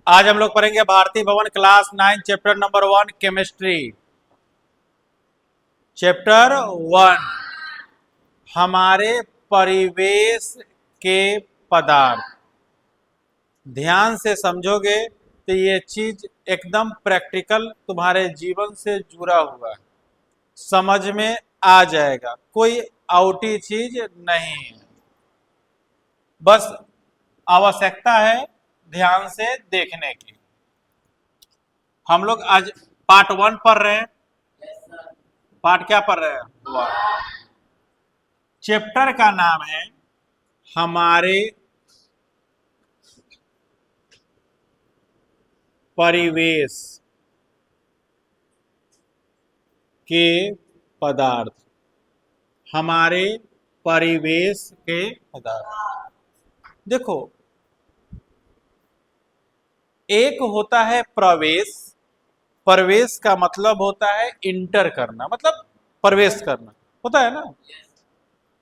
आज हम लोग पढ़ेंगे भारती भवन class 9 chapter number 1 chemistry. Chapter 1 हमारे परिवेश के पदार्थ। ध्यान से समझोगे तो ये चीज एकदम प्रैक्टिकल तुम्हारे जीवन से जुड़ा हुआ है, समझ में आ जाएगा, कोई आउटी चीज नहीं है। बस आवश्यकता है ध्यान से देखने की। हम लोग आज पार्ट 1 पढ़ रहे हैं। पार्ट क्या पढ़ रहे हैं? 1। चैप्टर का नाम है हमारे परिवेश के पदार्थ। हमारे परिवेश के पदार्थ। देखो, एक होता है प्रवेश। प्रवेश का मतलब होता है इंटर करना, मतलब प्रवेश करना होता है ना।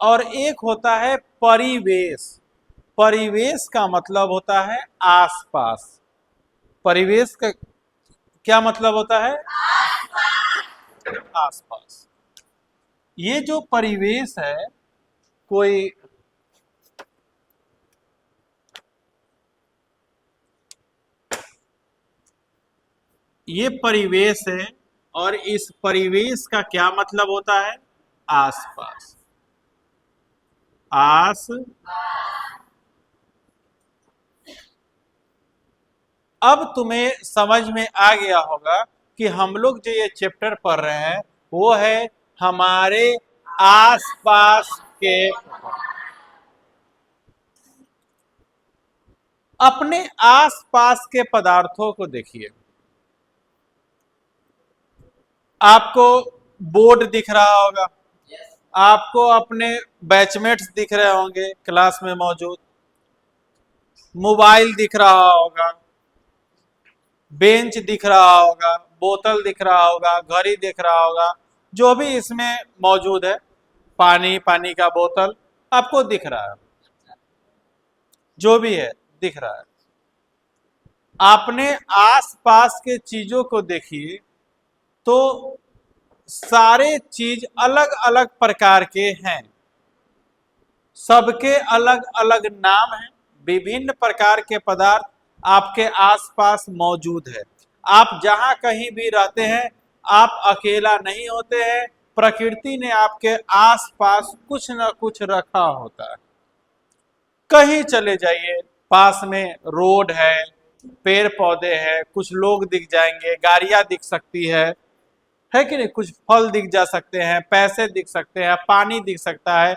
और एक होता है परिवेश। परिवेश का मतलब होता है आसपास। परिवेश का क्या मतलब होता है? आसपास। ये जो परिवेश है, कोई ये परिवेश है और इस परिवेश का क्या मतलब होता है? आसपास। आस अब तुम्हें समझ में आ गया होगा कि हम लोग जो ये चैप्टर पढ़ रहे हैं वो है हमारे आसपास के। अपने आसपास के पदार्थों को देखिए। आपको बोर्ड दिख रहा होगा, आपको अपने बैचमेट्स दिख रहे होंगे क्लास में मौजूद, मोबाइल दिख रहा होगा, बेंच दिख रहा होगा, बोतल दिख रहा होगा, घड़ी दिख रहा होगा, जो भी इसमें मौजूद है, पानी का बोतल आपको दिख रहा है, जो भी है दिख रहा है। आपने आसपास के चीजों को देखिए तो सारे चीज अलग अलग प्रकार के हैं, सबके अलग अलग नाम हैं। विभिन्न प्रकार के पदार्थ आपके आसपास मौजूद है। आप जहां कहीं भी रहते हैं, आप अकेला नहीं होते हैं। प्रकृति ने आपके आसपास कुछ न कुछ रखा होता है। कहीं चले जाइए, पास में रोड है, पेड़ पौधे हैं, कुछ लोग दिख जाएंगे, गाड़ियां दिख सकती है कि नहीं? कुछ फल दिख जा सकते हैं, पैसे दिख सकते हैं, पानी दिख सकता है,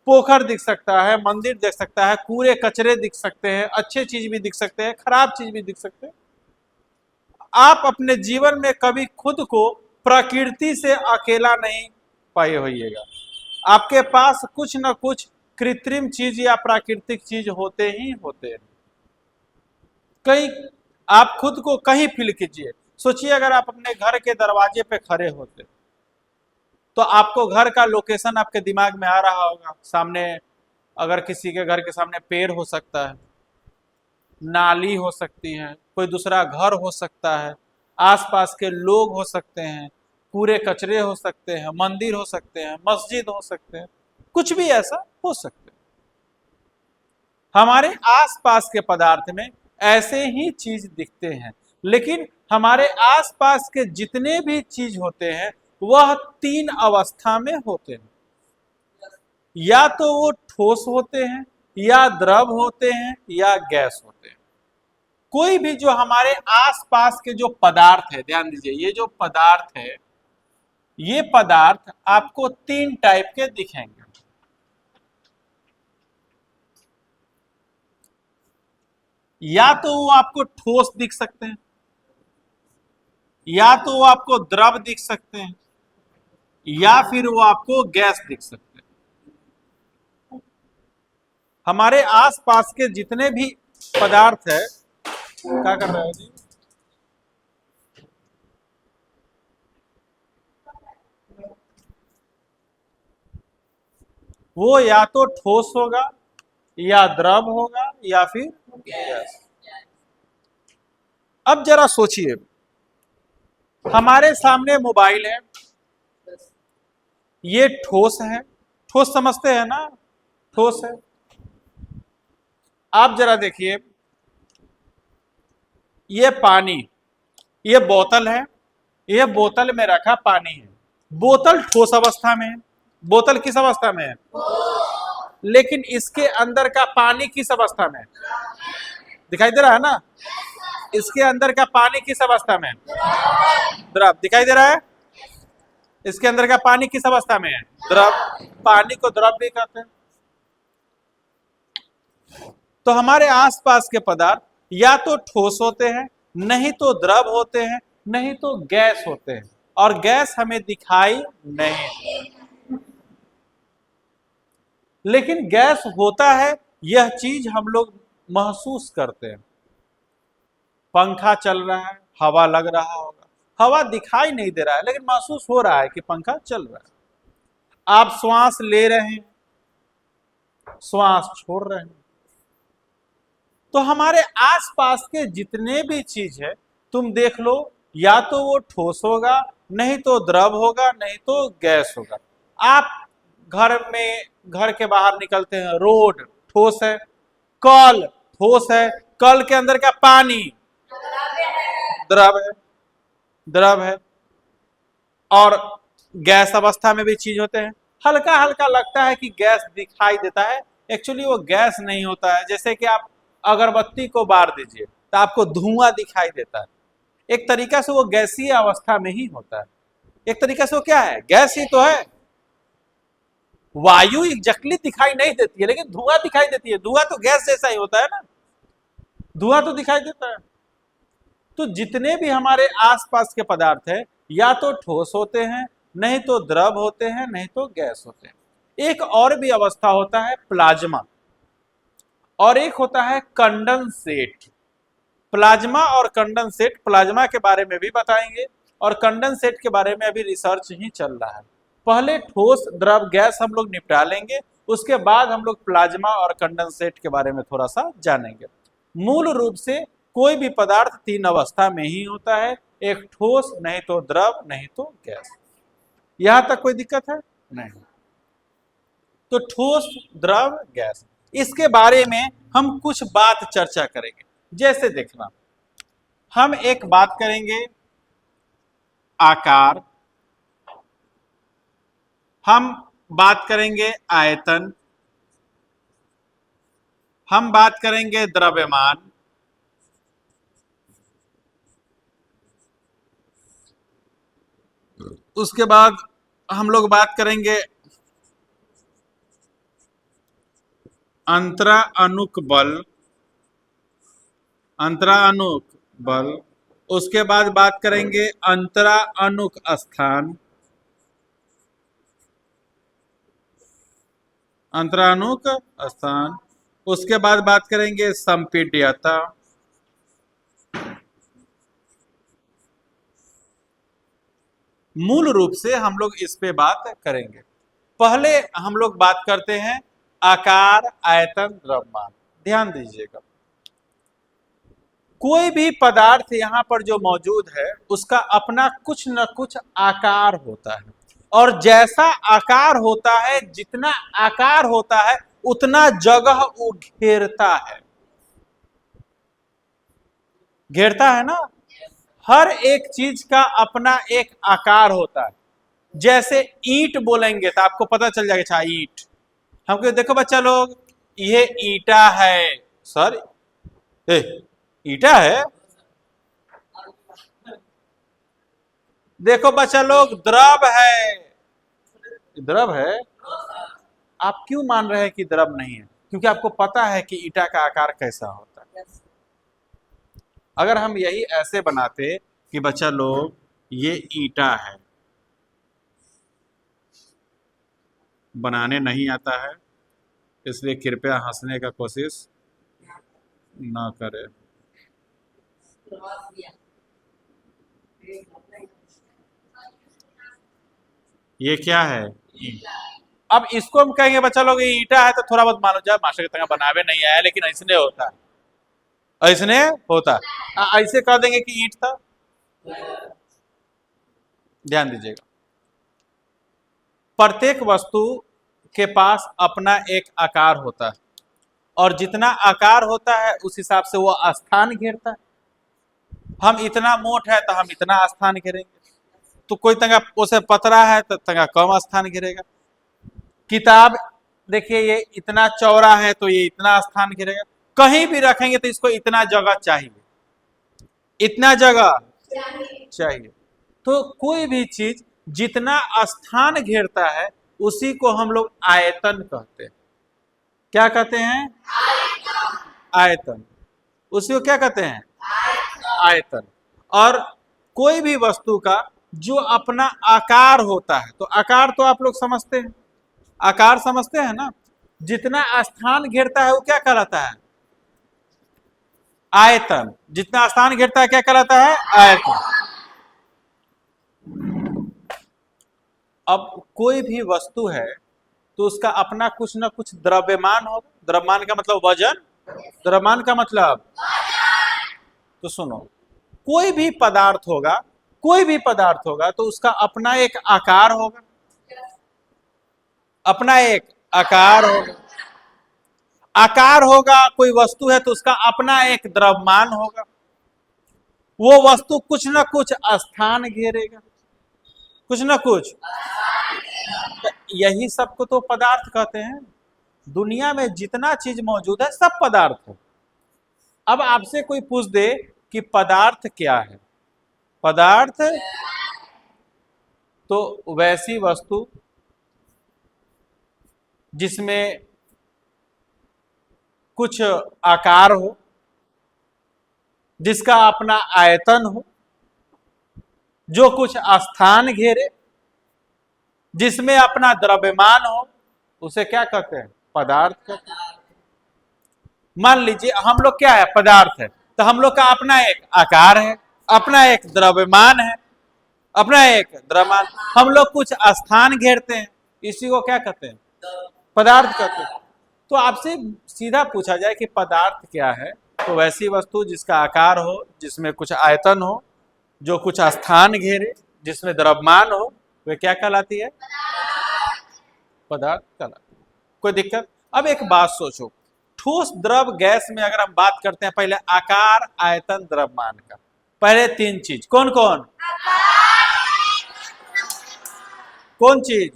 पोखर दिख सकता है, मंदिर दिख सकता है, कूड़े कचरे दिख सकते हैं, अच्छे चीज भी दिख सकते हैं, खराब चीज भी दिख सकते हैं। आप अपने जीवन में कभी खुद को प्रकृति से अकेला नहीं पाए होइएगा। आपके पास कुछ न कुछ कृत्रिम चीज या प्राकृतिक चीज होते ही होते हैं। कहीं आप खुद को कहीं फील कीजिए। सोचिए अगर आप अपने घर के दरवाजे पे खड़े होते तो आपको घर का लोकेशन आपके दिमाग में आ रहा होगा। सामने अगर किसी के घर के सामने पेड़ हो सकता है, नाली हो सकती है, कोई दूसरा घर हो सकता है, आसपास के लोग हो सकते हैं, कूड़े कचरे हो सकते हैं, मंदिर हो सकते हैं, मस्जिद हो सकते हैं, कुछ भी ऐसा हो सकता है। हमारे आसपास के पदार्थ में ऐसे ही चीज दिखते हैं। लेकिन हमारे आसपास के जितने भी चीज होते हैं वह 3 अवस्था में होते हैं। या तो वो ठोस होते हैं, या द्रव होते हैं, या गैस होते हैं। कोई भी जो हमारे आसपास के जो पदार्थ है, ध्यान दीजिए, ये जो पदार्थ है, ये पदार्थ आपको 3 टाइप के दिखेंगे। या तो वो आपको ठोस दिख सकते हैं, या तो वो आपको द्रव दिख सकते हैं, या फिर वो आपको गैस दिख सकते हैं। हमारे आसपास के जितने भी पदार्थ है, क्या कर रहे हो जी? वो या तो ठोस होगा, या द्रव होगा, या फिर गैस। अब जरा सोचिए, हमारे सामने मोबाइल है, ये ठोस है, ठोस समझते हैं ना, ठोस है। आप जरा देखिए, ये पानी, ये बोतल है, ये बोतल में रखा पानी है। बोतल ठोस अवस्था में है, बोतल किस अवस्था में है, लेकिन इसके अंदर का पानी किस अवस्था में है, दिखाई दे रहा है ना, इसके अंदर का पानी किस अवस्था में है, द्रव, दिखाई दे रहा है, इसके अंदर का पानी किस अवस्था में है, द्रव। पानी को द्रव भी कहते हैं। तो हमारे आसपास के पदार्थ या तो ठोस होते हैं, नहीं तो द्रव होते हैं, नहीं तो गैस होते हैं, और गैस हमें दिखाई नहीं, लेकिन गैस होता है, यह चीज हम लोग महसूस करते हैं। पंखा चल रहा है, हवा लग रहा होगा, हवा दिखाई नहीं दे रहा है, लेकिन महसूस हो रहा है कि पंखा चल रहा है। आप श्वास ले रहे हैं, श्वास छोड़ रहे हैं। तो हमारे आसपास के जितने भी चीज है, तुम देख लो, या तो वो ठोस होगा, नहीं तो द्रव होगा, नहीं तो गैस होगा। आप घर में, घर के बाहर निकलते हैं, रोड ठोस है, कल ठोस है, कल के अंदर का पानी द्रव है, द्रव है। और गैस अवस्था में भी चीज होते हैं, हल्का हल्का लगता है कि गैस दिखाई देता है, एक्चुअली वो गैस नहीं होता है। जैसे कि आप अगरबत्ती को बार दीजिए तो आपको धुआं दिखाई देता है, एक तरीका से वो गैसीय अवस्था में ही होता है। एक तरीका से वो क्या है, गैस ही तो है। वायु एग्जैक्टली दिखाई नहीं देती है, लेकिन धुआं दिखाई देती है। धुआं तो गैस जैसा ही होता है ना, धुआं तो दिखाई देता है। तो जितने भी हमारे आसपास के पदार्थ है, या तो ठोस होते हैं, नहीं तो द्रव होते हैं, नहीं तो गैस होते हैं। एक और भी अवस्था होता है प्लाज्मा, और एक होता है कंडेंसेट। प्लाज्मा और कंडेंसेट, प्लाज्मा के बारे में भी बताएंगे, और कंडेंसेट के बारे में अभी रिसर्च ही चल रहा है। पहले ठोस द्रव गैस हम लोग निपटा लेंगे, उसके बाद हम लोग प्लाज्मा और कंडेंसेट के बारे में थोड़ा सा जानेंगे। मूल रूप से कोई भी पदार्थ तीन अवस्था में ही होता है, एक ठोस, नहीं तो द्रव, नहीं तो गैस। यहां तक कोई दिक्कत है नहीं? तो ठोस, द्रव, गैस, इसके बारे में हम कुछ बात चर्चा करेंगे। जैसे देखना, हम एक बात करेंगे आकार, हम बात करेंगे आयतन, हम बात करेंगे द्रव्यमान, उसके बाद हम लोग बात करेंगे अंतराअणुक बल, अंतराअणुक बल, उसके बाद बात करेंगे अंतराअणुक स्थान, अंतराअणुक स्थान, उसके बाद बात करेंगे संपीड्यता, मूल रूप से हम लोग इस पे बात करेंगे। पहले हम लोग बात करते हैं आकार, आयतन, द्रव्यमान। ध्यान दीजिएगा, कोई भी पदार्थ यहां पर जो मौजूद है, उसका अपना कुछ न कुछ आकार होता है, और जैसा आकार होता है, जितना आकार होता है, उतना जगह वो घेरता है, घेरता है ना। हर एक चीज का अपना एक आकार होता है। जैसे ईंट बोलेंगे तो आपको पता चल जाएगा, अच्छा ईंट। हमको देखो बच्चा लोग, ये ईंटा है, सर ईंटा है। देखो बच्चा लोग, द्रव है, द्रव है। आप क्यों मान रहे हैं कि द्रव नहीं है? क्योंकि आपको पता है कि ईंटा का आकार कैसा होता है। अगर हम यही ऐसे बनाते कि बच्चा लोग ये ईंटा है, बनाने नहीं आता है, इसलिए कृपया हंसने का कोशिश ना करें। ये क्या है? अब इसको हम कहेंगे बच्चा लोग ये ईंटा है, तो थोड़ा बहुत मान लो, जब मास्टर की तरह बनावे नहीं आया, लेकिन ऐसने होता है। ऐसने होता। ऐसे कह देंगे कि ईंट था। ध्यान दीजिएगा, प्रत्येक वस्तु के पास अपना एक आकार होता है, और जितना आकार होता है उस हिसाब से वो स्थान घेरता है। हम इतना मोट है तो हम इतना स्थान घेरेंगे, तो कोई तंगा उसे पतरा है तो तंगा कम स्थान घेरेगा। किताब देखिए, ये इतना चौड़ा है तो ये इतना स्थान घेरेगा। कहीं भी रखेंगे तो इसको इतना जगह चाहिए, इतना जगह चाहिए। तो कोई भी चीज जितना स्थान घेरता है उसी को हम लोग आयतन कहते हैं। क्या कहते हैं? आयतन। उसी को क्या कहते हैं? आयतन। और कोई भी वस्तु का जो अपना आकार होता है, तो आकार तो आप लोग समझते हैं, आकार समझते हैं ना, जितना स्थान घेरता है वो क्या कहलाता है? आयतन। जितना स्थान घेरता है क्या कहलाता है? आयतन। अब कोई भी वस्तु है तो उसका अपना कुछ ना कुछ द्रव्यमान होगा। द्रव्यमान का मतलब वजन, द्रव्यमान का मतलब, तो सुनो, कोई भी पदार्थ होगा, कोई भी पदार्थ होगा तो उसका अपना एक आकार होगा, अपना एक आकार होगा। आकार होगा, कोई वस्तु है तो उसका अपना एक द्रव्यमान होगा। वो वस्तु कुछ ना कुछ स्थान घेरेगा, कुछ ना कुछ। यही सबको तो पदार्थ कहते हैं। दुनिया में जितना चीज मौजूद है सब पदार्थ है। अब आपसे कोई पूछ दे कि पदार्थ क्या है, पदार्थ तो वैसी वस्तु जिसमें कुछ आकार हो, जिसका अपना आयतन हो, जो कुछ स्थान घेरे, जिसमें अपना द्रव्यमान हो, उसे क्या कहते हैं? पदार्थ कहते हैं। मान लीजिए हम लोग क्या है? पदार्थ है। तो हम लोग का अपना एक आकार है, अपना एक द्रव्यमान है, अपना एक द्रव्यमान, हम लोग कुछ स्थान घेरते हैं, इसी को क्या कहते हैं? पदार्थ कहते हैं। तो आपसे सीधा पूछा जाए कि पदार्थ क्या है, तो वैसी वस्तु जिसका आकार हो, जिसमें कुछ आयतन हो, जो कुछ स्थान घेरे, जिसमें द्रव्यमान हो, वे क्या कहलाती है? पदार्थ कहलाती है। कोई दिक्कत? अब एक बात सोचो, ठोस, द्रव, गैस में अगर हम बात करते हैं पहले आकार, आयतन, द्रव्यमान का, पहले तीन चीज कौन कौन? कौन चीज?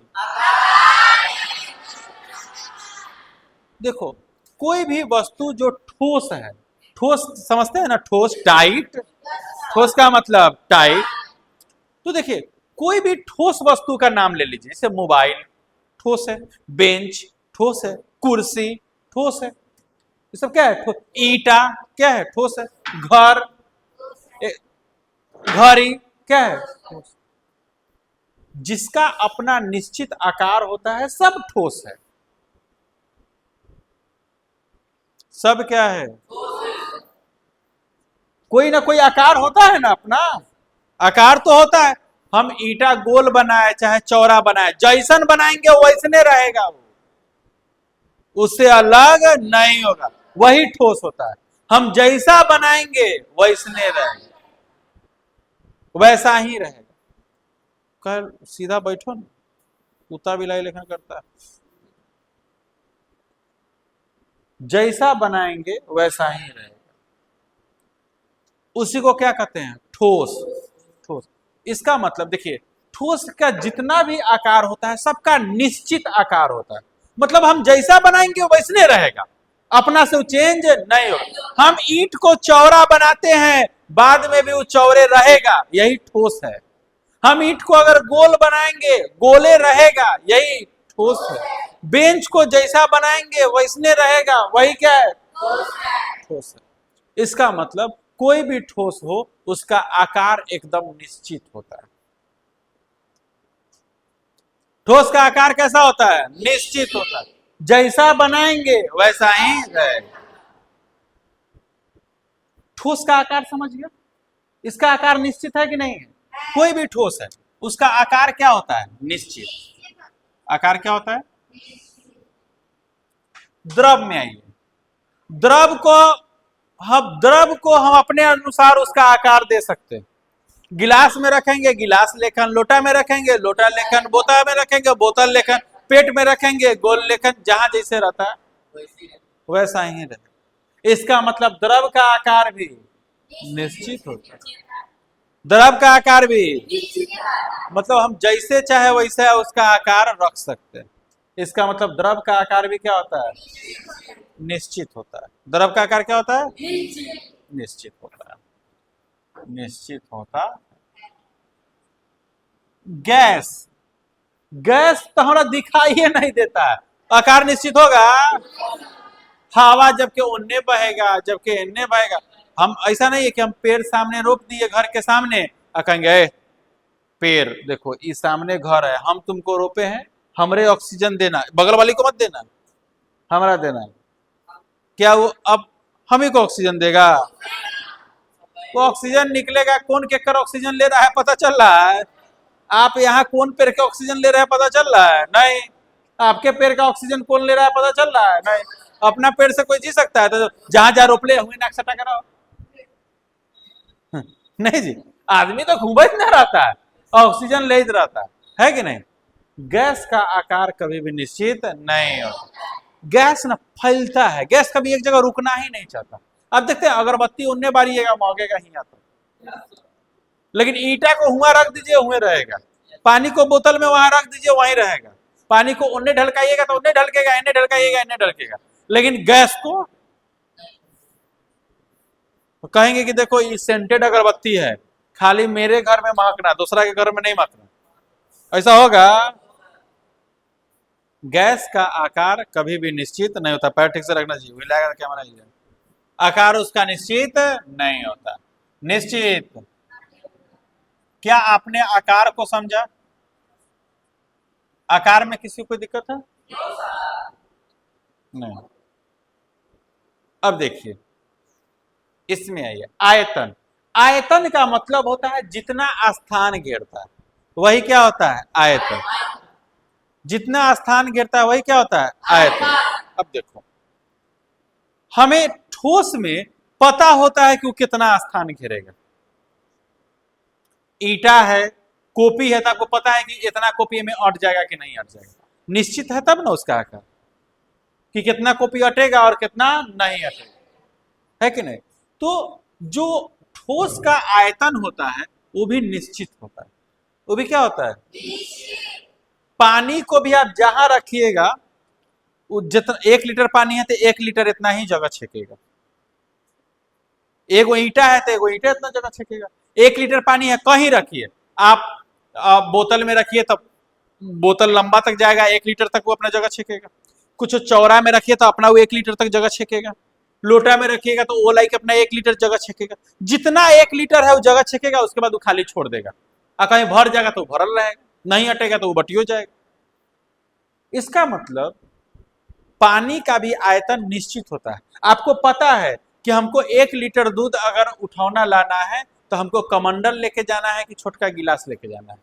देखो, कोई भी वस्तु जो ठोस है, ठोस समझते हैं ना, ठोस, टाइट, ठोस का मतलब टाइट। तो देखिए, कोई भी ठोस वस्तु का नाम ले लीजिए, जैसे मोबाइल ठोस है, बेंच ठोस है, कुर्सी ठोस है, ये सब क्या है? ईटा क्या है? ठोस है। घर, घड़ी क्या है? ठोस। जिसका अपना निश्चित आकार होता है सब ठोस है। सब क्या है? कोई ना कोई आकार होता है ना, अपना आकार तो होता है। हम ईटा गोल बनाए चाहे चौड़ा बनाए, जैसन बनाएंगे वैसने रहेगा, वो उससे अलग नहीं होगा, वही ठोस होता है। हम जैसा बनाएंगे वैसने रहेगा, वैसा ही रहेगा। कल सीधा बैठो ना, कुत्ता बिलाई लेखन करता है। जैसा बनाएंगे वैसा ही रहेगा, उसी को क्या कहते हैं? ठोस। ठोस, इसका मतलब देखिए, ठोस का जितना भी आकार होता है सबका निश्चित आकार होता है, मतलब हम जैसा बनाएंगे वैसने रहेगा, अपना से चेंज नहीं होगा। हम ईंट को चौड़ा बनाते हैं, बाद में भी वो चौड़े रहेगा, यही ठोस है। हम ईंट को अगर गोल बनाएंगे गोले रहेगा, यही ठोस है। बेंच को जैसा बनाएंगे वैसने रहेगा, वही क्या है? ठोस है। इसका मतलब कोई भी ठोस हो उसका आकार एकदम निश्चित होता है। ठोस का आकार कैसा होता है? निश्चित होता है, जैसा बनाएंगे वैसा ही रहेगा। ठोस का आकार समझ गया? इसका आकार निश्चित है कि नहीं है? कोई भी ठोस है उसका आकार क्या होता है? निश्चित। आकार क्या होता है? द्रव में आइए, द्रव को हम द्रव को हम अपने अनुसार उसका आकार दे सकते हैं। गिलास में रखेंगे गिलास लेखन, लोटा में रखेंगे लोटा लेखन, बोतल में रखेंगे बोतल लेखन, पेट में रखेंगे गोल लेखन, जहां जैसे रहता है वैसा ही रहे। इसका मतलब द्रव का आकार भी निश्चित होता है। द्रव का आकार भी मतलब हम जैसे चाहे वैसे उसका आकार रख सकते हैं। इसका मतलब द्रव का आकार भी क्या होता है? निश्चित होता है। द्रव का आकार क्या होता है? निश्चित होता है। निश्चित होता। गैस, गैस तो हमारा दिखाई ही नहीं देता है, आकार निश्चित होगा? हवा जबकि उन्ने बहेगा जबकि इन्ने बहेगा। हम ऐसा नहीं है कि हम पेड़ सामने रोप दिए घर के सामने और कहेंगे पेड़ देखो इस सामने घर है, हम तुमको रोपे हैं, हमरे ऑक्सीजन देना, बगल वाली को मत देना, हमारा देना है। क्या वो अब हम ही को ऑक्सीजन देगा? वो ऑक्सीजन निकलेगा, कौन केकर ऑक्सीजन ले रहा है पता चल रहा है? आप यहाँ कौन पेड़ का ऑक्सीजन ले रहे हैं पता चल रहा है? नहीं। आपके पेड़ का ऑक्सीजन कौन ले रहा है पता चल रहा है? नहीं। अपना पेड़ से कोई जी सकता है? तो जहां जहां रोपले हुए नाक सटा कराओ। नहीं जी, आदमी तो घूमत ना रहता है, ऑक्सीजन ले रहता है कि नहीं? गैस का आकार कभी भी निश्चित नहीं होता। गैस ना फैलता है, गैस कभी एक जगह रुकना ही नहीं चाहता। अब देखते हैं अगरबत्ती उन्ने बारिएगा मौगेगा ही आता, लेकिन ईटा को हुआ रख दीजिए हुए रहेगा, पानी को बोतल में वहां रख दीजिए वहीं रहेगा, पानी को उन्ने ढलकाइएगा तो उन्ने ढलकेगा, इन्ने ढलकाइएगा इन्ने ढलकेगा। लेकिन गैस को तो कहेंगे कि देखो ये सेंटेड अगरबत्ती है, खाली मेरे घर में महकना, दूसरा के घर में नहीं महकना, ऐसा होगा? गैस का आकार कभी भी निश्चित नहीं होता। पैर ठीक से रखना चाहिए, हिलाएगा क्या मना, आकार उसका निश्चित नहीं होता। निश्चित, क्या आपने आकार को समझा? आकार में किसी को दिक्कत है? नहीं। अब देखिए इसमें आइए, आयतन। आयतन का मतलब होता है जितना स्थान घेरता है वही क्या होता है? आयतन। जितना स्थान घेरता है वही क्या होता है? आयतन। अब देखो हमें ठोस में पता होता है कि वो कितना स्थान घेरेगा। ईटा है, कॉपी है, तो आपको पता है कि इतना कॉपी में अट जाएगा कि नहीं अट जाएगा, निश्चित है तब ना उसका आकार कि कितना कॉपी अटेगा और कितना नहीं अटेगा, है कि नहीं? तो जो ठोस का आयतन होता है वो भी निश्चित होता है। वो भी क्या होता है? पानी को भी आप जहां रखिएगा, जितना 1 लीटर पानी है तो 1 लीटर इतना ही जगह छेकेगा। एगो ईटा है तो एगो ईटा इतना जगह छेकेगा। 1 लीटर पानी है कहीं रखिए, आप बोतल में रखिए तब बोतल लंबा तक जाएगा, 1 लीटर तक वो अपना जगह छेकेगा। कुछ चौड़ा में रखिए तो अपना वो 1 लीटर तक जगह छेकेगा। लोटा में रखिएगा तो वो लाइक अपना 1 लीटर जगह छेकेगा। जितना 1 लीटर है वो जगह छेकेगा, उसके बाद वो खाली छोड़ देगा। और कहीं भर जाएगा तो भरल रहेगा, नहीं अटेगा तो वो बटियो जाएगा। इसका मतलब पानी का भी आयतन निश्चित होता है। आपको पता है कि हमको 1 लीटर दूध अगर उठौना लाना है तो हमको कमंडल लेके जाना है कि छोटका गिलास लेके जाना है?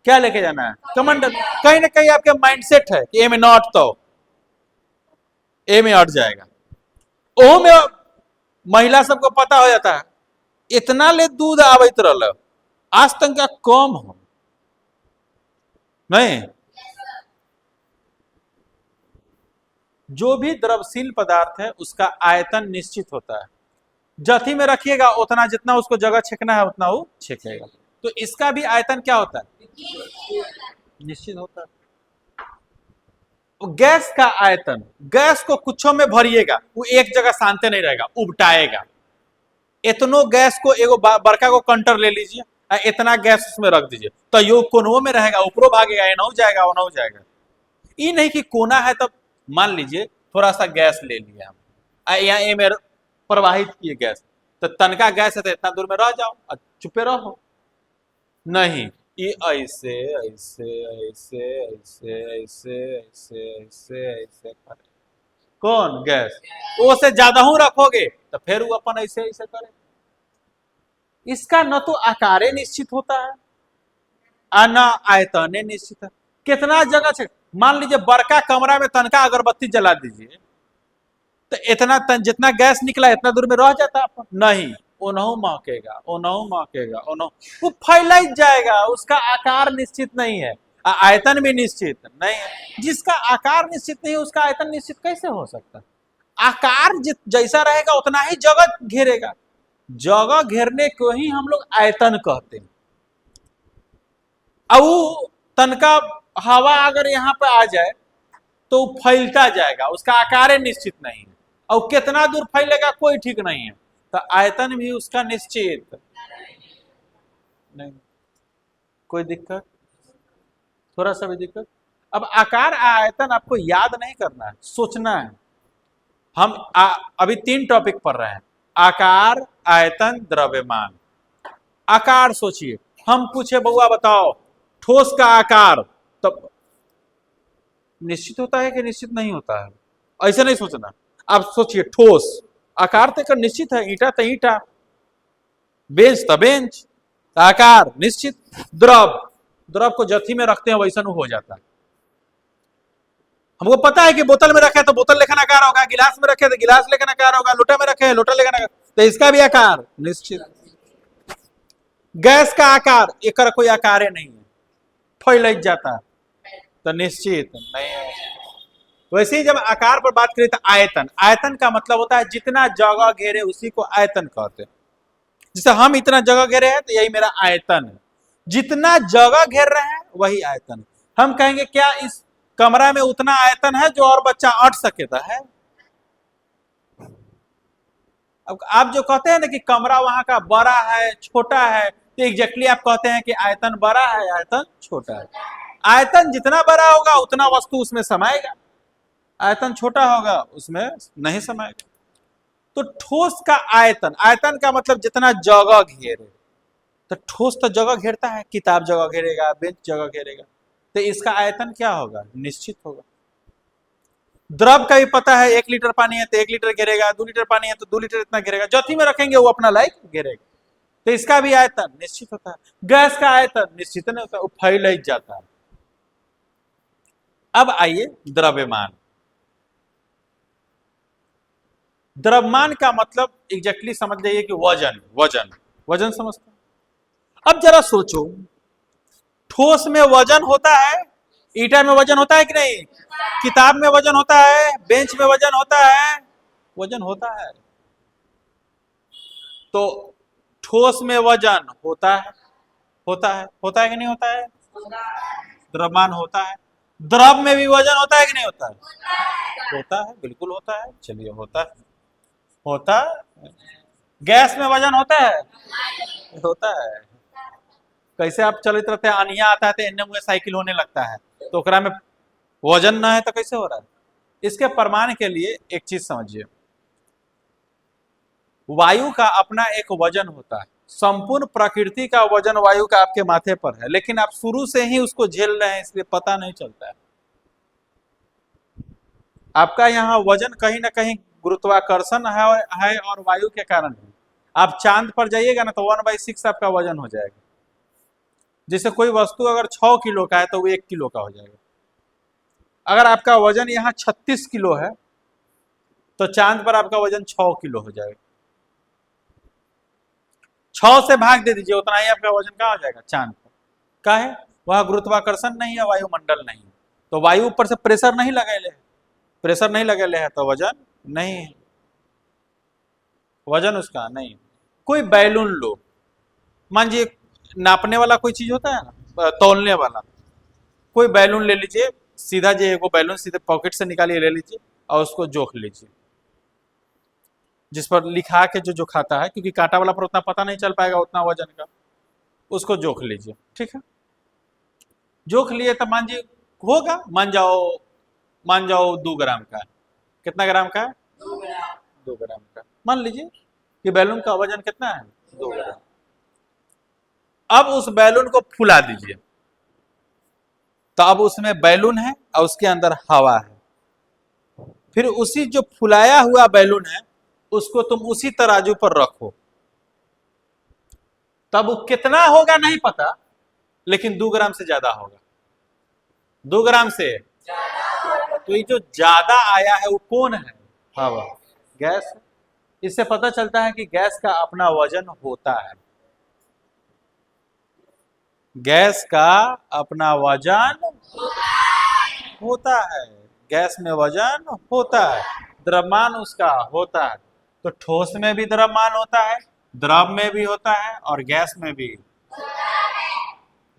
क्या लेके जाना है? कमंडल। कहीं ना कहीं आपके माइंडसेट है कि ए में नॉट तो ए में अट जाएगा। ओ में महिला सबको पता हो जाता है इतना ले दूध आवत रहा, आज तक का कम हो नहीं। जो भी द्रवशील पदार्थ है उसका आयतन निश्चित होता है। जथी में रखिएगा उतना जितना उसको जगह छेकना है उतना वो छेकेगा। तो इसका भी आयतन क्या होता है? निश्चित होता है। गैस का आयतन, गैस को कुछों में भरिएगा वो एक जगह शांति नहीं रहेगा, उबटाएगा। इतनो गैस को एगो बड़का को कंटर ले लीजिए, इतना गैस उसमें रख दीजिए तो यो कोनों में रहेगा, ऊपरों भागेगा, ये नहीं जाएगा वो नहीं जाएगा। ये नहीं कि कोना है तब मान लीजिए थोड़ा सा गैस ले लिया हम, यहाँ ए में प्रवाहित किए गैस, तो तनका गैस है तो इतना दूर में रह जाओ और चुपे रहो। नहीं, ये ऐसे ऐसे ऐसे ऐसे ऐसे ऐसे ऐसे ऐसे करे। कौन? गैस। वो से ज्यादा हूं रखोगे तो फिर वो अपन ऐसे ऐसे करे। इसका न तो आकारे निश्चित होता है और न आयतने निश्चित है। कितना जगह छे, मान लीजिए बड़का कमरा में तनका अगरबत्ती जला दीजिए, तो इतना जितना गैस निकला इतना दूर में रह जाता नहीं, ओनहु महकेगा, ओनहु महकेगा, ओनहु वो फैल जाएगा। उसका आकार निश्चित नहीं है, आयतन भी निश्चित नहीं है। जिसका आकार निश्चित नहीं है उसका आयतन निश्चित कैसे हो सकता है? आकार जैसा रहेगा उतना ही जगह घेरेगा। जगह घेरने को ही हम लोग आयतन कहते हैं। अब तनका हवा अगर यहाँ पे आ जाए तो फैलता जाएगा, उसका आकार निश्चित नहीं है, और कितना दूर फैलेगा कोई ठीक नहीं है। तो आयतन भी उसका निश्चित नहीं। कोई दिक्कत? थोड़ा सा भी दिक्कत? अब आकार आयतन आपको याद नहीं करना है, सोचना है। हम अभी 3 टॉपिक पढ़ रहे हैं, आकार, आयतन, द्रव्यमान। आकार सोचिए, हम पूछे बउआ बताओ ठोस का आकार, तो निश्चित होता है कि निश्चित नहीं होता है? ऐसे नहीं सोचना। आप सोचिए ठोस आकार तो निश्चित है, ईंटा तो ईंटा, बेंच तो बेंच, आकार निश्चित। द्रव को जथी में रखते हैं वैसा हो जाता है। हमको पता है कि बोतल में रखे तो बोतल लेखन आकार होगा, गिलास में रखे तो गिलास लेखन आकार होगा, लोटा में रखे लोटा लेखन आकार, तो इसका भी आकार निश्चित। गैस का आकार एक कोई आकार नहीं है, फैल जाता है, तो निश्चित नहीं है। वैसे ही जब आकार पर बात करें तो आयतन, आयतन का मतलब होता है जितना जगह घेरे उसी को आयतन कहते हैं। जैसे हम इतना जगह घेरे हैं तो यही मेरा आयतन है। जितना जगह घेर रहे हैं वही आयतन। हम कहेंगे क्या इस कमरा में उतना आयतन है जो और बच्चा अट सके? तो है। अब आप जो कहते हैं ना कि कमरा वहां का बड़ा है छोटा है, तो एग्जैक्टली आप कहते हैं कि आयतन बड़ा है, आयतन छोटा है। आयतन जितना बड़ा होगा उतना वस्तु उसमें समाएगा, आयतन छोटा होगा उसमें नहीं समाएगा। तो ठोस का आयतन, आयतन का मतलब जितना जगह घेरे। तो ठोस तो जगह घेरता है, किताब जगह घेरेगा, बेंच जगह घेरेगा, तो इसका आयतन क्या होगा? निश्चित होगा। द्रव का भी पता है 1 लीटर पानी है तो 1 लीटर घेरेगा, 2 लीटर पानी है तो 2 लीटर इतना घेरेगा, जथी में रखेंगे वो अपना लाइक घेरेगा, तो इसका भी आयतन निश्चित होता है। गैस का आयतन निश्चित नहीं होता, वो फैल जाता है। अब आइए द्रव्यमान। द्रव्यमान का मतलब एग्जैक्टली समझ जाइए कि वजन, वजन, वजन समझते हैं। अब जरा सोचो, ठोस में वजन होता है, ईंटा में वजन होता है कि नहीं? किताब में वजन होता है, बेंच में वजन होता है, वजन होता है। तो ठोस में वजन होता है, होता है, होता है कि नहीं होता है? द्रव्यमान होता है। द्रव में भी वजन होता है कि नहीं होता है? होता है, बिल्कुल होता है। चलिए होता है, होता है। गैस में वजन होता है? होता है। कैसे आप चलित रहते हैं, अनिया आता है तो एने मुझे साइकिल होने लगता है, तो ओकरा में वजन ना है तो कैसे हो रहा है? इसके प्रमाण के लिए एक चीज समझिए, वायु का अपना एक वजन होता है। संपूर्ण प्रकृति का वजन वायु का आपके माथे पर है, लेकिन आप शुरू से ही उसको झेल रहे हैं इसलिए पता नहीं चलता है। आपका यहाँ वजन कहीं ना कहीं गुरुत्वाकर्षण है और वायु के कारण है। आप चांद पर जाइएगा ना तो 1/6 आपका वजन हो जाएगा। जैसे कोई वस्तु अगर 6 किलो का है तो वो 1 किलो का हो जाएगा। अगर आपका वजन यहाँ 36 किलो है तो चांद पर आपका वजन 6 किलो हो जाएगा। 6 से भाग दे दीजिए, उतना ही आपका वजन कहाँ हो जाएगा? चांद पर। क्या है? वहां गुरुत्वाकर्षण नहीं है, वायुमंडल नहीं है, तो वायु ऊपर से प्रेशर नहीं लगेले, प्रेशर नहीं लगेले है तो वजन नहीं है, वजन उसका नहीं। कोई बैलून लो, मान लीजिए नापने वाला कोई चीज होता है ना, तौलने वाला, कोई बैलून ले लीजिए, सीधा जो वो बैलून सीधे पॉकेट से निकालिए, ले लीजिए और उसको जोख लीजिए, जिस पर लिखा के जो खाता है, क्योंकि कांटा वाला पर उतना पता नहीं चल पाएगा उतना वजन का, उसको जोख लीजिए। ठीक है, जोख लिए तो मान लीजिए होगा, मान जाओ 2 ग्राम का। कितना ग्राम का है? 2 ग्राम का। मान लीजिए कि बैलून का वजन कितना है? 2 ग्राम। अब उस बैलून को फुला दीजिए, तो अब उसमें बैलून है और उसके अंदर हवा है। फिर उसी जो फुलाया हुआ बैलून है उसको तुम उसी तराजू पर रखो, तब वो कितना होगा नहीं पता, लेकिन 2 ग्राम से ज्यादा होगा। 2 ग्राम से तो ये जो ज्यादा आया है वो कौन है? हवा। गैस। इससे पता चलता है कि गैस का अपना वजन होता है। गैस का अपना वजन होता है। गैस में वजन होता है, द्रव्यमान उसका होता है। तो ठोस में भी द्रव्यमान होता है, द्रव में भी होता है, और गैस में भी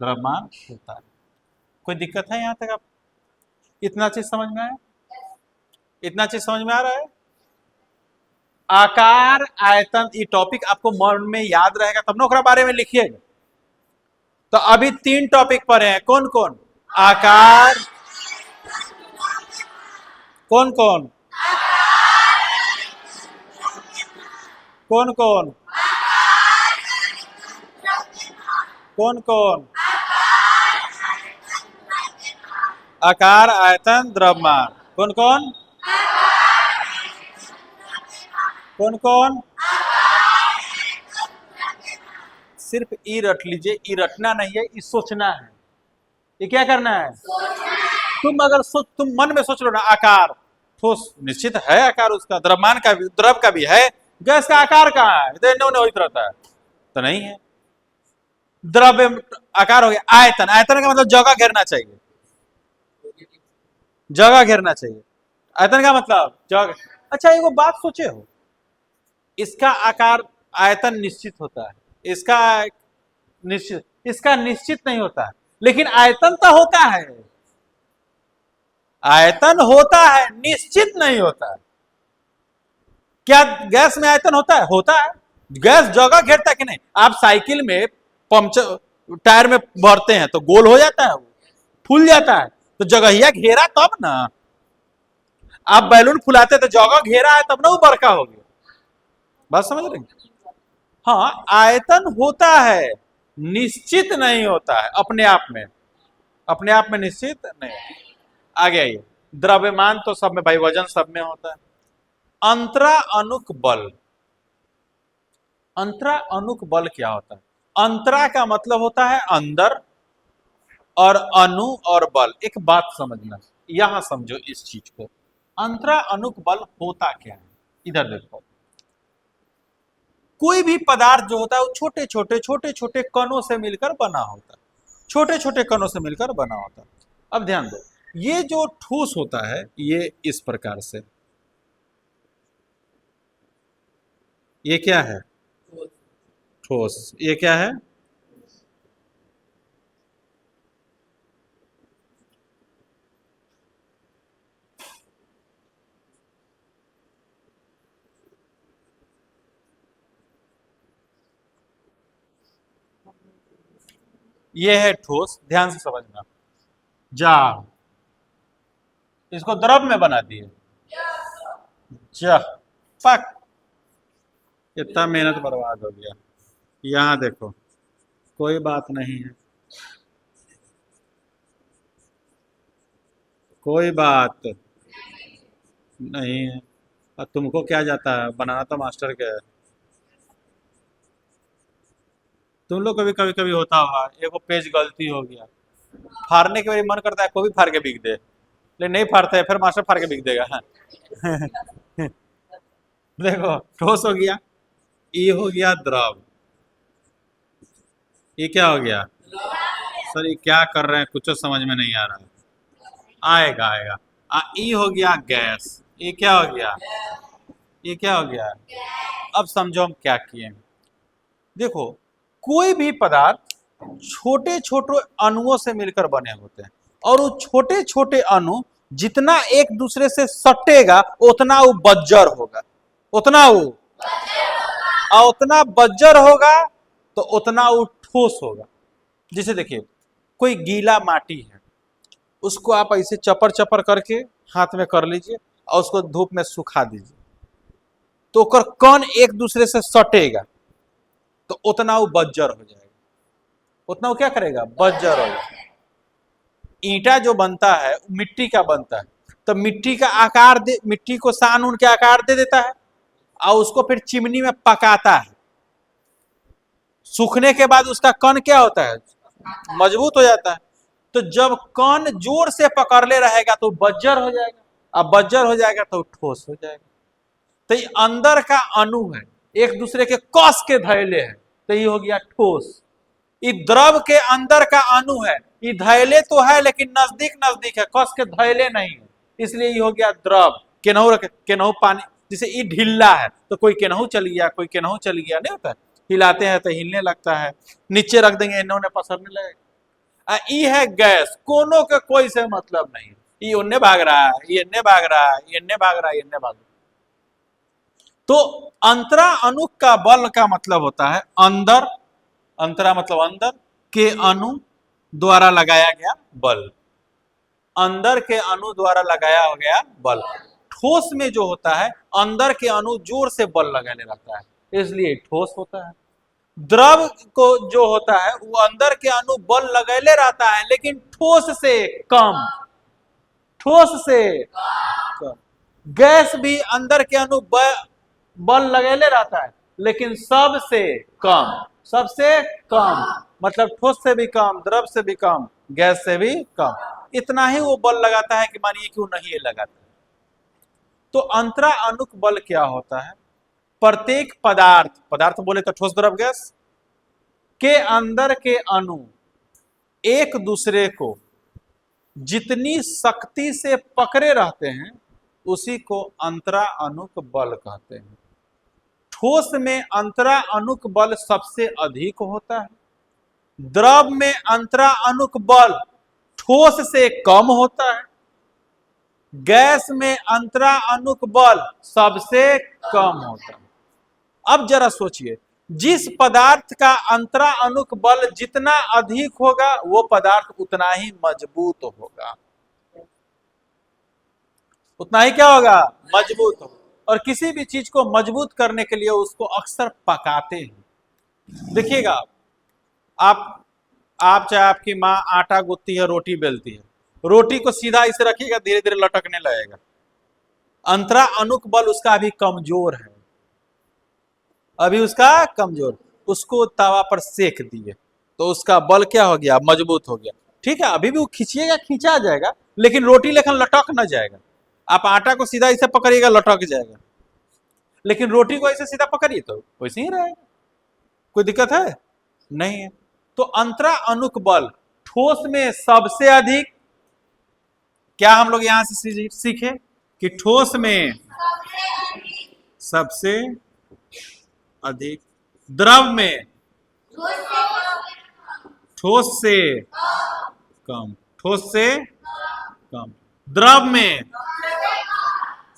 द्रव्यमान होता है। कोई दिक्कत है यहां तक? आप इतना चीज समझ में आया? इतना चीज समझ में आ रहा है? आकार, आयतन, ये टॉपिक आपको मन में याद रहेगा तब ना ओकरा बारे में लिखिएगा। तो अभी 3 टॉपिक पढ़े हैं। कौन कौन? आकार, कौन कौन? कौन कौन? कौन कौन? आकार, आयतन, द्रव्यमान। कौन कौन? कौन कौन? सिर्फ ई रट लीजिए। ई रटना नहीं है, ई सोचना है। ये क्या करना है? तुम मन में सोच लो ना, आकार ठोस निश्चित है, आकार उसका, द्रव्यमान का भी, द्रव का भी है। गैस का आकार कहाँ है? होता रहता है तो नहीं है। द्रव्य आकार हो गया। आयतन, आयतन का मतलब जगह घेरना चाहिए, जगह घेरना चाहिए। आयतन का मतलब जगह। अच्छा एगो बात सोचे हो, इसका आकार आयतन निश्चित होता है, इसका निश्चित, इसका निश्चित नहीं होता है, लेकिन आयतन तो होता है। आयतन होता है, निश्चित नहीं होता है। क्या गैस में आयतन होता है? होता है। गैस जगह घेरता है कि नहीं? आप साइकिल में पंक्चर टायर में भरते हैं तो गोल हो जाता है, वो फूल जाता है, तो जगहिया घेरा तब ना। आप बैलून फुलाते तो जगह घेरा है तब ना वो बड़का हो गया। बात समझ रहे? हाँ, आयतन होता है, निश्चित नहीं होता है अपने आप में, अपने आप में निश्चित नहीं। आगे आइए। द्रव्यमान तो सब में भाई, वजन सब में होता है। अंतरा अनुक बल। अंतरा अनुक बल क्या होता है? अंतरा का मतलब होता है अंदर, और अनु और बल। एक बात समझना, यहां समझो इस चीज को। अंतरा अनुक बल होता क्या है? इधर देखो, कोई भी पदार्थ जो होता है वो छोटे छोटे कणों से मिलकर बना होता है, छोटे छोटे कणों से मिलकर बना होता है। अब ध्यान दो, ये जो ठोस होता है ये इस प्रकार से, ये क्या है? ठोस। ये क्या है? ये है ठोस। ध्यान से समझना। जा, इसको द्रव में बना दिए, जा पक, इतना मेहनत बर्बाद हो गया। यहां देखो, कोई बात नहीं है, कोई बात नहीं है। अब तुमको क्या जाता है, बनाना तो मास्टर के है। तुम लोग कभी कभी कभी होता होगा, एक पेज गलती हो गया, फाड़ने के बाद मन करता है कोई भी फाड़ के बिक दे, लेकिन नहीं फाड़ते है, फिर मास्टर फाड़ के बिक देगा। हाँ। देखो ठोस हो गया, ये हो गया द्रव, ये क्या हो गया? सर ये क्या कर रहे हैं, कुछ तो समझ में नहीं आ रहा है। आएगा आएगा। ई हो गया गैस, ये क्या हो गया? ये क्या हो गया? अब समझो हम क्या किए। देखो, कोई भी पदार्थ छोटे छोटे अणुओं से मिलकर बने होते हैं, और वो छोटे छोटे अणु जितना एक दूसरे से सटेगा उतना वो बज्जर होगा, उतना वो, और उतना बज्जर होगा तो उतना वो ठोस होगा। जैसे देखिए, कोई गीला माटी है, उसको आप ऐसे चपर चपर करके हाथ में कर लीजिए और उसको धूप में सुखा दीजिए, तो कण एक दूसरे से सटेगा तो उतना वो बज्जर हो जाएगा, उतना वो क्या करेगा? बज्जर हो जाएगा। ईंटा जो बनता है मिट्टी का बनता है, तो मिट्टी का आकार दे, मिट्टी को सान उन के आकार दे देता है, और उसको फिर चिमनी में पकाता है। सूखने के बाद उसका कण क्या होता है? मजबूत हो जाता है। तो जब कण जोर से पकड़ ले रहेगा तो बज्जर हो जाएगा, अब बज्जर हो जाएगा तो ठोस हो जाएगा। तो ये अंदर का अणु है, एक दूसरे के कस के धैले है, तो ये हो गया ठोस। ये द्रव के अंदर का अणु है, ये धैले तो है लेकिन नजदीक नजदीक है, कस के धैले नहीं है, इसलिए ये हो गया द्रव। केनहू रखे, केनहू पानी, जैसे ये ढिल्ला है तो कोई केनहू चल गया, कोई केनहू चल गया, नहीं होता है, हिलाते हैं तो हिलने लगता है, नीचे रख देंगे इन्होंने पसरने लगेगा। ये है गैस, कोनो के कोई से मतलब नहीं, ये उन्ने भाग रहा है, ये इन्ने भाग रहा है, ये इन्ने भाग रहा है, ये इन्ने भाग रहा है। तो अंतरा अणु का बल का मतलब होता है अंदर, अंतरा मतलब अंदर के अणु द्वारा लगाया गया बल, अंदर के अणु द्वारा लगाया गया बल। ठोस में जो होता है अंदर के अणु जोर से बल लगाने लगता है, इसलिए ठोस होता है। द्रव को जो होता है वो अंदर के अणु बल लगैले रहता है लेकिन ठोस से कम, ठोस से कम। गैस भी अंदर के अणु बल लगैले रहता है लेकिन सबसे कम, सबसे कम, मतलब ठोस से भी कम, द्रव से भी कम, गैस से भी कम, इतना ही वो बल लगाता है कि मानिए क्यों नहीं ये लगाता है। तो अंतरा अणुक बल क्या होता है? प्रत्येक पदार्थ, पदार्थ बोले तो ठोस द्रव गैस के अंदर के अणु एक दूसरे को जितनी शक्ति से पकड़े रहते हैं उसी को अंतरा अणुक बल कहते हैं। ठोस में अंतरा अणुक बल सबसे अधिक होता है, द्रव में अंतरा अणुक बल ठोस से कम होता है, गैस में अंतरा अणुक बल सबसे कम होता है। अब जरा सोचिए, जिस पदार्थ का अंतरा अणुक बल जितना अधिक होगा वो पदार्थ उतना ही मजबूत होगा, उतना ही क्या होगा? मजबूत होगा। और किसी भी चीज को मजबूत करने के लिए उसको अक्सर पकाते हैं। देखिएगा, आप चाहे आपकी माँ आटा गूंथती है, रोटी बेलती है, रोटी को सीधा इसे रखिएगा धीरे धीरे लटकने लगेगा। अंतरा अणुक बल उसका अभी कमजोर है, अभी उसका कमजोर, उसको तवा पर सेक दिए तो उसका बल क्या हो गया? मजबूत हो गया। ठीक है, अभी भी वो खींचिएगा, खींचा जाएगा, लेकिन रोटी लेकिन लटक न जाएगा। आप आटा को सीधा इसे पकड़िएगा, लटक जाएगा, लेकिन रोटी को ऐसे सीधा पकड़िए तो वैसे ही रहेगा, कोई दिक्कत है? नहीं है। तो अंतरा अणुक बल ठोस में सबसे अधिक, क्या हम लोग यहां से सीखे कि ठोस में सबसे अधिक, द्रव में ठोस से कम, ठोस से कम, द्रव में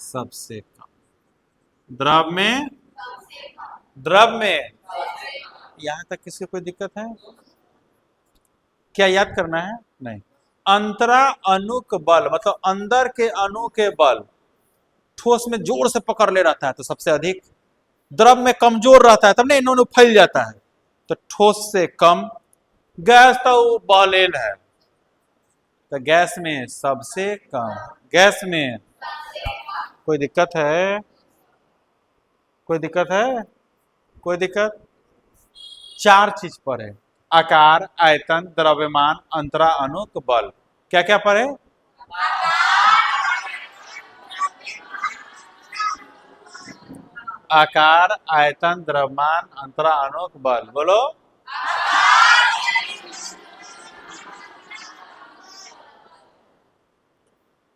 सबसे कम, द्रव में, द्रव में। यहां तक किसी कोई दिक्कत है? क्या याद करना है? नहीं। अंतरा अणुक बल मतलब अंदर के अणु के बल ठोस में जोर से पकड़ ले रहता है तो सबसे अधिक, द्रव में कमजोर रहता है तब नहीं इन्होंने फैल जाता है, तो ठोस से कम। गैस तो वो बहलेल है तो गैस में सबसे कम, गैस में। कोई दिक्कत है? कोई दिक्कत है? कोई दिक्कत? चार चीज पर है, आकार, आयतन, द्रव्यमान, अंतरा अणुक बल। क्या क्या पर है? आकार, आयतन, द्रव्यमान, अंतरा अणुक बल। बोलो।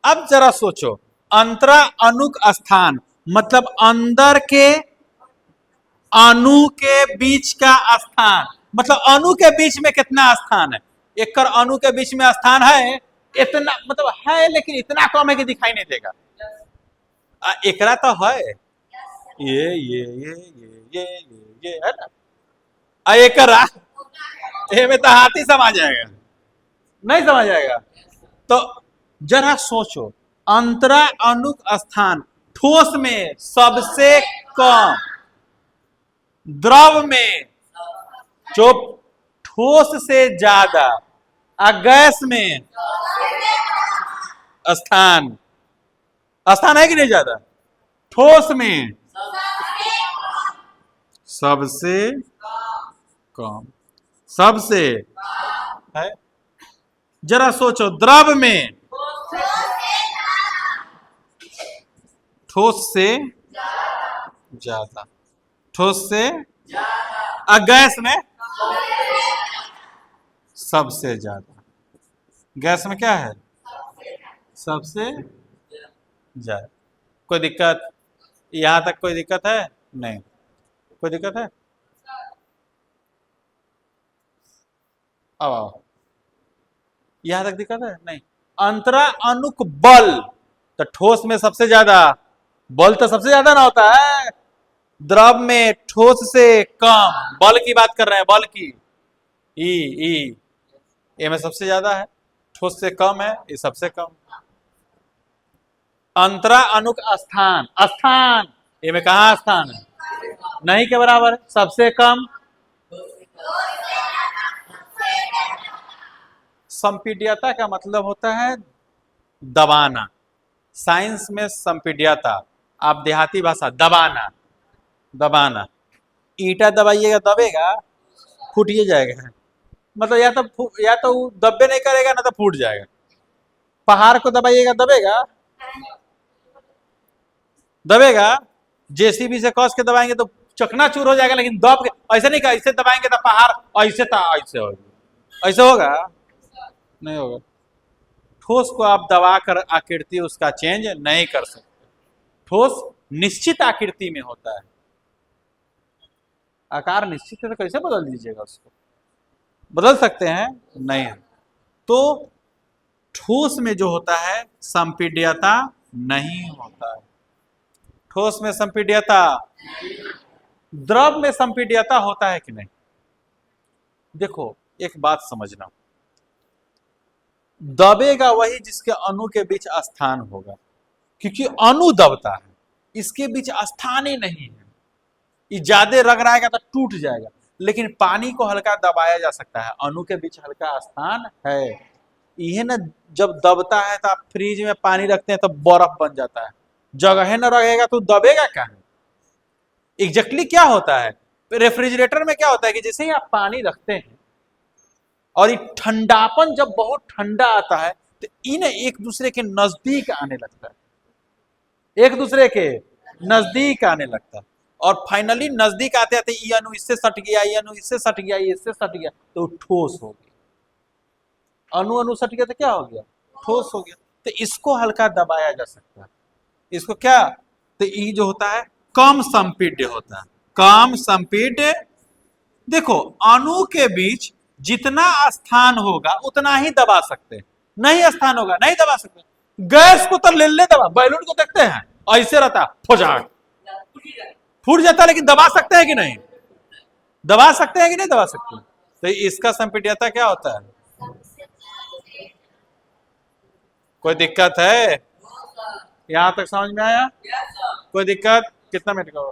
अब जरा सोचो, अंतरा अणुक स्थान मतलब अंदर के अणु के बीच का स्थान, मतलब अणु के बीच में कितना स्थान है? एक अणु के बीच में स्थान है इतना, मतलब है लेकिन इतना कम है कि दिखाई नहीं देगा। एकरा तो है, ये है ना, एकरा में तो हाथी समा जाएगा, नहीं समा जाएगा। तो जरा सोचो, अंतरा अणुक स्थान ठोस में सबसे कम, द्रव में जो ठोस से ज्यादा, और गैस में स्थान, स्थान है कि नहीं ज्यादा? ठोस में सबसे कम, सबसे है। जरा सोचो, द्रव में ठोस से ज्यादा। ठोस से गैस में सबसे ज्यादा। गैस में क्या है? सबसे ज्यादा। कोई दिक्कत? यहां तक कोई दिक्कत है? नहीं। कोई दिक्कत है? अब आओ, यहां तक दिक्कत है? नहीं। अंतरा अणुक बल, तो ठोस में सबसे ज्यादा बल तो सबसे ज्यादा ना होता है। द्रव में ठोस से कम बल की बात कर रहे हैं, बल की। ई ई ए में सबसे ज्यादा है, ठोस से कम है, ये सबसे कम। अंतरा अणुक स्थान, स्थान ये में कहा स्थान है? नहीं के बराबर है, सबसे कम। संपीड्यता का मतलब होता है दबाना। साइंस में संपीड्यता, आप देहाती भाषा दबाना। दबाना, ईंटा दबाइएगा दबेगा? फूटिए जाएगा। मतलब या तो वो दबे नहीं करेगा ना तो फूट जाएगा। पहाड़ को दबाइएगा दबेगा? दबेगा? जेसीबी से कस के दबाएंगे तो चकनाचूर हो जाएगा, लेकिन दब के ऐसे नहीं, ऐसे दबाएंगे तो पहाड़ ऐसे था ऐसे होगा। ऐसे होगा? नहीं होगा। ठोस को आप दबा कर आकृति उसका चेंज नहीं कर सकते। ठोस निश्चित आकृति में होता है। आकार निश्चित है तो कैसे बदल दीजिएगा उसको? बदल सकते हैं? नहीं। तो ठोस में जो होता है संपीड्यता नहीं होता है। ठोस में संपीड्यता, द्रव में संपीड्यता होता है कि नहीं? देखो एक बात समझना, दबेगा वही जिसके अणु के बीच स्थान होगा, क्योंकि अणु दबता है, इसके बीच स्थान ही नहीं है। ये ज्यादा रगड़ाएगा तो टूट जाएगा, लेकिन पानी को हल्का दबाया जा सकता है, अणु के बीच हल्का स्थान है। यह ना, जब दबता है तो आप फ्रिज में पानी रखते हैं तो बर्फ बन जाता है, जगह न रहेगा तो दबेगा क्या है? एग्जैक्टली क्या होता है रेफ्रिजरेटर में? क्या होता है कि जैसे ही आप पानी रखते हैं और ये ठंडापन जब बहुत ठंडा आता है तो इन एक दूसरे के नजदीक आने लगता है, एक दूसरे के नजदीक आने लगता है, और फाइनली नजदीक आते आते ये अणु इससे सट गया, ये अणु इससे सट गया, ये इससे सट गया, तो ठोस हो गया। अणु अणु सट गया तो क्या हो गया? ठोस हो गया। तो इसको हल्का दबाया जा सकता है। इसको क्या? तो ये जो होता है कम संपीड्य होता है, कम संपीड्य। देखो अणु के बीच जितना स्थान होगा उतना ही दबा सकते हैं, नहीं स्थान होगा नहीं दबा सकते। गैस को तो ले दबा, बैलून को देखते हैं ऐसे रहता फुजाट फूट जाता, लेकिन दबा सकते हैं कि नहीं? दबा सकते हैं कि नहीं दबा सकते? तो इसका संपीड्यता क्या होता है? कोई दिक्कत है? यहां तक समझ में आया? कोई दिक्कत? कितना मिनट का?